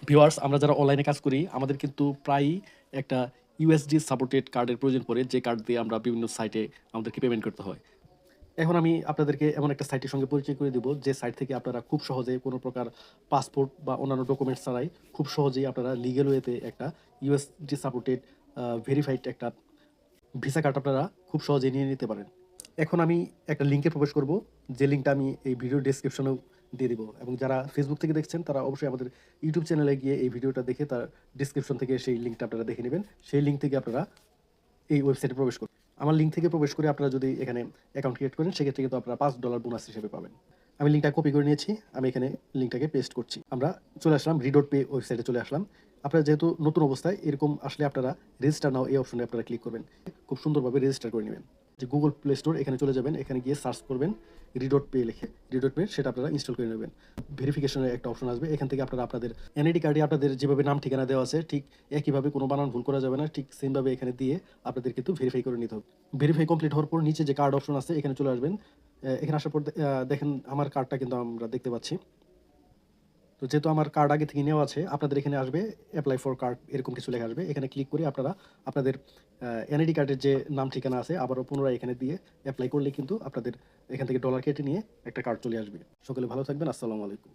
Viewers, আমরা যারা অনলাইনে কাজ করি আমাদের কিন্তু প্রায়ই একটা ইউএসডি সাপোর্টেড কার্ডের প্রয়োজন পড়ে, যে কার্ড দিয়ে আমরা বিভিন্ন সাইটে আমাদেরকে পেমেন্ট করতে হয়। এখন আমি আপনাদেরকে এমন একটা সাইটের সঙ্গে পরিচয় করে দিব, যে সাইট থেকে আপনারা খুব সহজে কোনো প্রকার পাসপোর্ট বা অন্যান্য ডকুমেন্টস ছাড়াই খুব সহজেই আপনারা লিগ্যাল ওয়েতে একটা ইউএসডি সাপোর্টেড ভেরিফাইড একটা ভিসা কার্ড আপনারা খুব সহজেই নিয়ে নিতে পারেন। এখন আমি একটা লিঙ্কে প্রবেশ করব, যে লিঙ্কটা আমি এই ভিডিও ডেসক্রিপশনেও দিয়ে দিব, এবং যারা ফেসবুক থেকে দেখছেন তারা অবশ্যই আমাদের ইউটিউব চ্যানেলে গিয়ে এই ভিডিওটা দেখে তার ডিসক্রিপশন থেকে সেই লিঙ্কটা আপনারা দেখে নেবেন। সেই লিঙ্ক থেকে আপনারা এই ওয়েবসাইটে প্রবেশ করুন। আমার লিঙ্ক থেকে প্রবেশ করে আপনারা যদি এখানে অ্যাকাউন্ট ক্রিয়েট করেন, সেক্ষেত্রে কিন্তু আপনারা $5 বোনাস হিসেবে পাবেন। আমি লিঙ্কটা কপি করে নিয়েছি, আমি এখানে লিঙ্কটাকে পেস্ট করছি। আমরা চলে আসলাম রিডট পে ওয়েবসাইটে চলে আসলাম। আপনারা যেহেতু নতুন অবস্থায় এরকম আসলে আপনারা রেজিস্টার নাও এই অপশনে আপনারা ক্লিক করবেন, খুব সুন্দরভাবে রেজিস্টার করে নেবেন। যে গুগল প্লে স্টোর এখানে চলে যাবেন, এখানে গিয়ে সার্চ করবেন রিডট পে লিখে, রিডট পে সেটা আপনারা ইনস্টল করে নেবেন। ভেরিফিকেশনের একটা অপশন আসবে, এখান থেকে আপনারা আপনাদের এনআইডি কার্ডে আপনাদের যেভাবে নাম ঠিকানা দেওয়া আছে ঠিক একইভাবে কোনো বানান ভুল করা যাবে না, ঠিক সেমভাবে এখানে দিয়ে আপনাদের কিন্তু ভেরিফাই করে নিতে হবে। ভেরিফাই কমপ্লিট হওয়ার পর নিচে যে কার্ড অপশন আছে এখানে চলে আসবেন। এখানে আসার পর দেখেন আমার কার্ডটা কিন্তু আমরা দেখতে পাচ্ছি। তো যেহেতু আমার কার্ড আগে থেকে নেওয়া আছে, আপনাদের এখানে আসবে অ্যাপ্লাই ফর কার্ড এরকম কিছু লেখা আসবে, এখানে ক্লিক করে আপনারা আপনাদের এনআইডি কার্ডের যে নাম ঠিকানা আছে আবারও পুনরায় এখানে দিয়ে অ্যাপ্লাই করলে কিন্তু আপনাদের এখান থেকে ডলার কেটে নিয়ে একটা কার্ড চলে আসবে। সকলে ভালো থাকবেন। আসসালামু আলাইকুম।